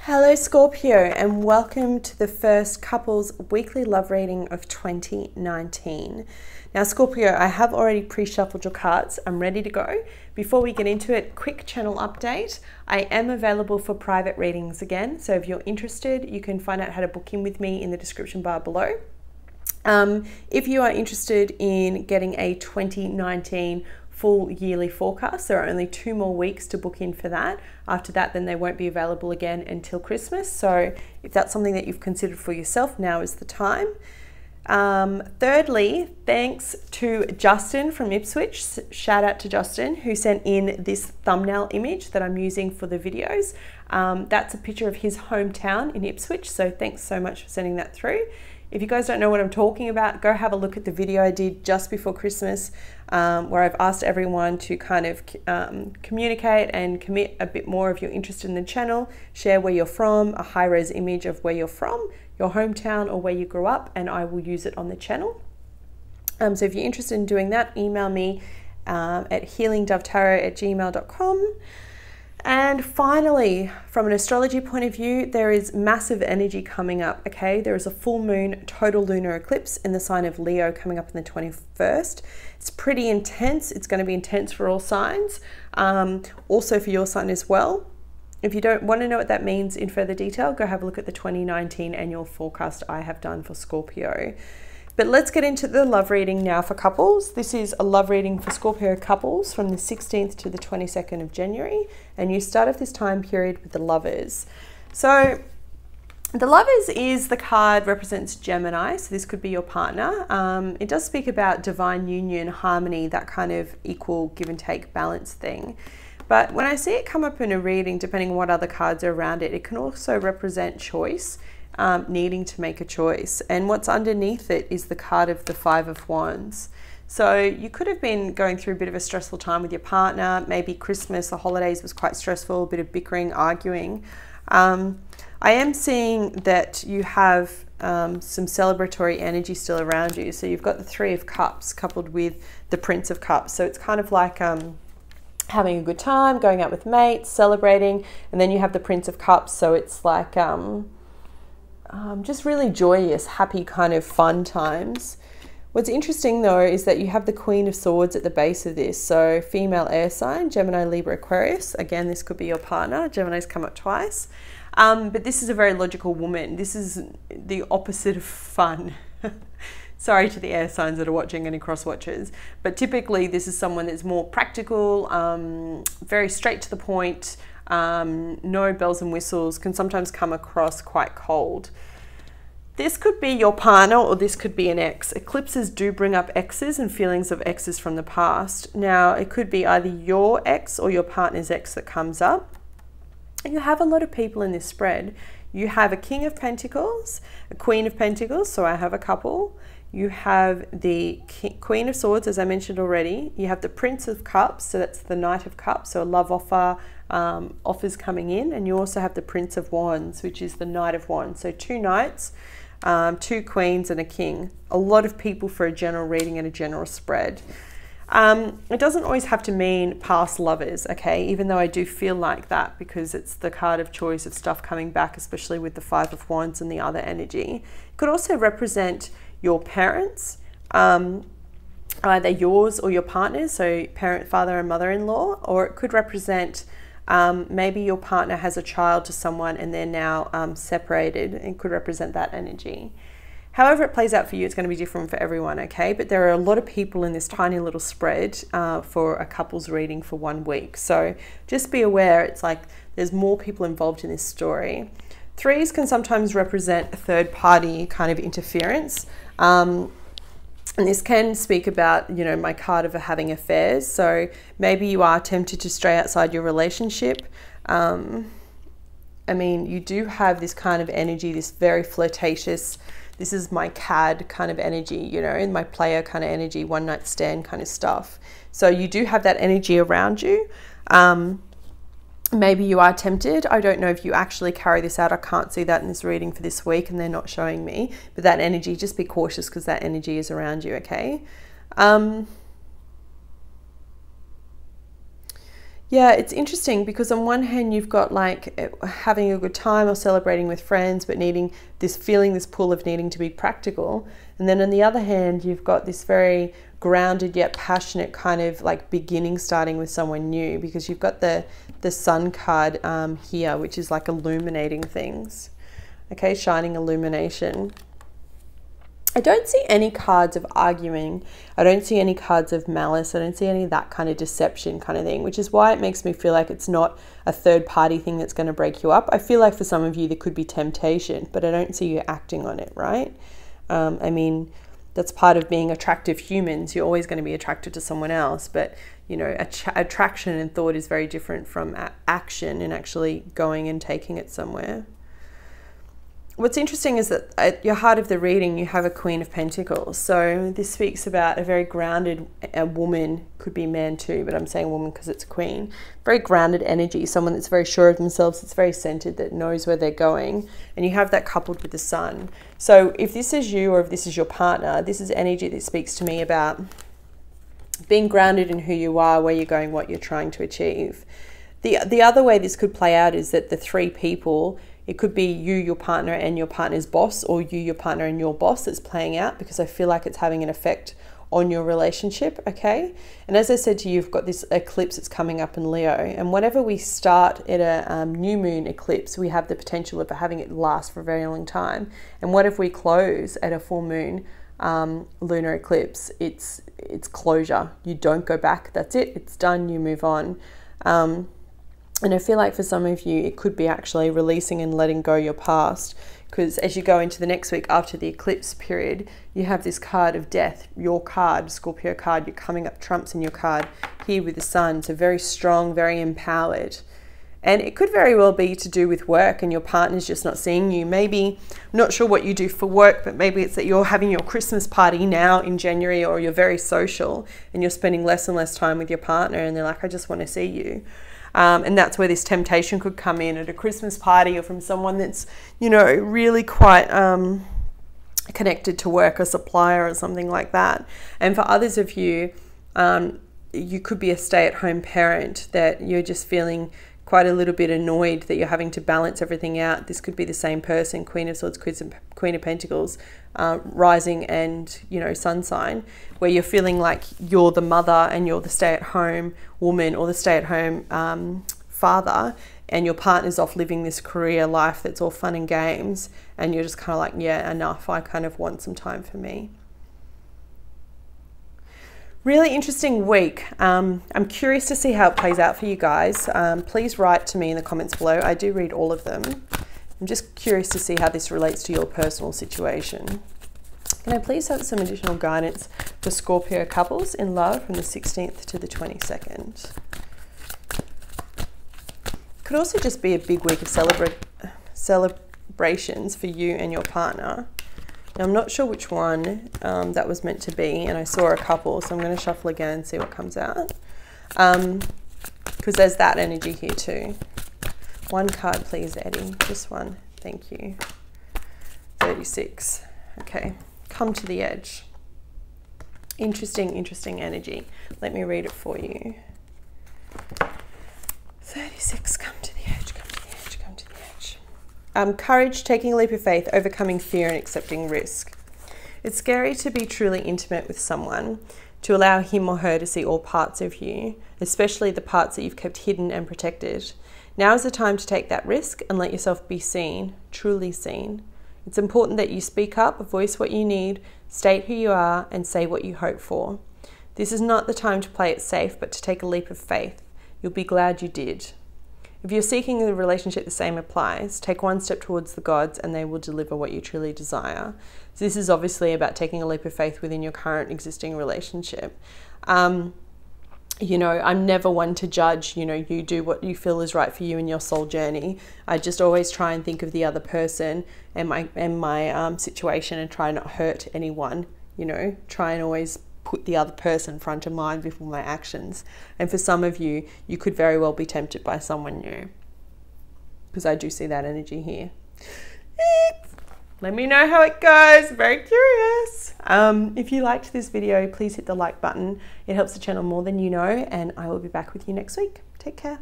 Hello Scorpio, and welcome to the first couples weekly love reading of 2019. Now Scorpio, I have already pre-shuffled your cards. I'm ready to go. Before we get into it, quick channel update. I am available for private readings again, so if you're interested, you can find out how to book in with me in the description bar below. If you are interested in getting a 2019 full yearly forecast, there are only 2 more weeks to book in for that. After that, then they won't be available again until Christmas. So if that's something that you've considered for yourself, now is the time. Thirdly, thanks to Justin from Ipswich. Shout out to Justin, who sent in this thumbnail image that I'm using for the videos. That's a picture of his hometown in Ipswich. So thanks so much for sending that through. If you guys don't know what I'm talking about, go have a look at the video I did just before Christmas, where I've asked everyone to kind of communicate and commit a bit more if you're interested in the channel, share where you're from, a high-res image of where you're from, your hometown or where you grew up, and I will use it on the channel. So if you're interested in doing that, email me at healingdovetarot@gmail.com. And finally, from an astrology point of view, there is massive energy coming up, okay? There is a full moon total lunar eclipse in the sign of Leo coming up on the 21st. It's pretty intense. It's going to be intense for all signs, also for your sign as well. If you don't want to know what that means in further detail, go have a look at the 2019 annual forecast I have done for Scorpio. But let's get into the love reading now for couples. This is a love reading for Scorpio couples from the 16th to the 22nd of January. And you start at this time period with the Lovers. So the Lovers is the card represents Gemini. So this could be your partner. It does speak about divine union, harmony, that kind of equal give and take balance thing. But when I see it come up in a reading, depending on what other cards are around it, it can also represent choice. Needing to make a choice, and what's underneath it is the card of the 5 of Wands. So you could have been going through a bit of a stressful time with your partner. Maybe Christmas, the holidays was quite stressful, a bit of bickering, arguing. I am seeing that you have some celebratory energy still around you. So you've got the 3 of Cups coupled with the Prince of Cups. So it's kind of like having a good time, going out with mates, celebrating, and then you have the Prince of Cups. So it's like just really joyous, happy kind of fun times. What's interesting though is that you have the Queen of Swords at the base of this. So female air sign, Gemini, Libra, Aquarius. Again, this could be your partner. Gemini's come up twice. But this is a very logical woman. This is the opposite of fun. Sorry to the air signs that are watching, any cross watchers. But typically this is someone that's more practical, very straight to the point, no bells and whistles, can sometimes come across quite cold. This could be your partner or this could be an ex. Eclipses do bring up exes and feelings of exes from the past. Now, it could be either your ex or your partner's ex that comes up. And you have a lot of people in this spread. You have a King of Pentacles, a Queen of Pentacles, so I have a couple. You have the Queen of Swords, as I mentioned already. You have the Prince of Cups, so that's the Knight of Cups, so a love offer, offers coming in. And you also have the Prince of Wands, which is the Knight of Wands. So 2 knights, 2 queens and a king. A lot of people for a general reading and a general spread. It doesn't always have to mean past lovers, okay? Even though I do feel like that because it's the card of choice of stuff coming back, especially with the 5 of Wands and the other energy. It could also represent your parents, either yours or your partner's, so parent, father and mother-in-law, or it could represent maybe your partner has a child to someone and they're now separated, and could represent that energy. However it plays out for you, it's going to be different for everyone, okay? But there are a lot of people in this tiny little spread for a couple's reading for 1 week. So just be aware, it's like there's more people involved in this story. 3s can sometimes represent a third-party kind of interference. And this can speak about, you know, my card of having affairs. So maybe you are tempted to stray outside your relationship. I mean, you do have this kind of energy, this very flirtatious, this is my CAD kind of energy, you know, and my player kind of energy, one night stand kind of stuff. So you do have that energy around you. Maybe you are tempted. I don't know if you actually carry this out. I can't see that in this reading for this week and they're not showing me. But that energy, just be cautious because that energy is around you, okay? Yeah, it's interesting because on one hand you've got like having a good time or celebrating with friends, but needing this feeling, this pull of needing to be practical. And then on the other hand, you've got this very grounded yet passionate kind of like beginning, starting with someone new, because you've got the Sun card here, which is like illuminating things. Okay, shining illumination. I don't see any cards of arguing. I don't see any cards of malice. I don't see any of that kind of deception kind of thing, which is why it makes me feel like it's not a third party thing that's going to break you up. I feel like for some of you there could be temptation, but I don't see you acting on it, right? I mean, that's part of being attractive humans. You're always going to be attracted to someone else, but you know, attraction and thought is very different from action and actually going and taking it somewhere. What's interesting is that at your heart of the reading, you have a Queen of Pentacles. So this speaks about a very grounded woman, could be man too, but I'm saying woman because it's a queen. Very grounded energy, someone that's very sure of themselves, that's very centered, that knows where they're going. And you have that coupled with the Sun. So if this is you or if this is your partner, this is energy that speaks to me about being grounded in who you are, where you're going, what you're trying to achieve. The other way this could play out is that the three people, it could be you, your partner, and your partner's boss, or you, your partner, and your boss that's playing out, because I feel like it's having an effect on your relationship, okay? And as I said to you, you've got this eclipse that's coming up in Leo, and whenever we start at a new moon eclipse, we have the potential of having it last for a very long time. And what if we close at a full moon lunar eclipse? It's closure. You don't go back. That's it. It's done. You move on. And I feel like for some of you, it could be actually releasing and letting go your past, because as you go into the next week after the eclipse period, you have this card of death, your card, Scorpio card, you're coming up trumps in your card here with the Sun. So very strong, very empowered. And it could very well be to do with work and your partner's just not seeing you. Maybe, I'm not sure what you do for work, but maybe it's that you're having your Christmas party now in January, or you're very social and you're spending less and less time with your partner and they're like, I just want to see you. And that's where this temptation could come in at a Christmas party, or from someone that's, you know, really quite connected to work, a supplier or something like that. And for others of you, you could be a stay-at-home parent that you're just feeling quite a little bit annoyed that you're having to balance everything out. This could be the same person, Queen of Swords, Queen of Pentacles, rising and, you know, sun sign, where you're feeling like you're the mother and you're the stay-at-home woman or the stay-at-home father, and your partner's off living this career life that's all fun and games, and you're just kind of like, yeah, enough. I kind of want some time for me. Really interesting week. I'm curious to see how it plays out for you guys. Please write to me in the comments below. I do read all of them. I'm just curious to see how this relates to your personal situation. Can I please have some additional guidance for Scorpio couples in love from the 16th to the 22nd? Could also just be a big week of celebrations for you and your partner. Now, I'm not sure which one that was meant to be, and I saw a couple, so I'm going to shuffle again and see what comes out. Because there's that energy here too. One card, please, Eddie. Just one. Thank you. 36. Okay. Come to the edge. Interesting, interesting energy. Let me read it for you. 36. Come to the edge. Come to the edge. Come to the edge. Courage, taking a leap of faith, overcoming fear and accepting risk. It's scary to be truly intimate with someone, to allow him or her to see all parts of you, especially the parts that you've kept hidden and protected. Now is the time to take that risk and let yourself be seen, truly seen. It's important that you speak up, voice what you need, state who you are, and say what you hope for. This is not the time to play it safe, but to take a leap of faith. You'll be glad you did. If you're seeking a relationship, the same applies. Take one step towards the gods and they will deliver what you truly desire. So this is obviously about taking a leap of faith within your current existing relationship. You know, I'm never one to judge. You know, you do what you feel is right for you in your soul journey. I just always try and think of the other person and my situation, and try not hurt anyone. You know, try and always put the other person front of mind before my actions. And for some of you, you could very well be tempted by someone new, because I do see that energy here. Let me know how it goes. Very curious. If you liked this video, please hit the like button. It helps the channel more than you know, and I will be back with you next week. Take care.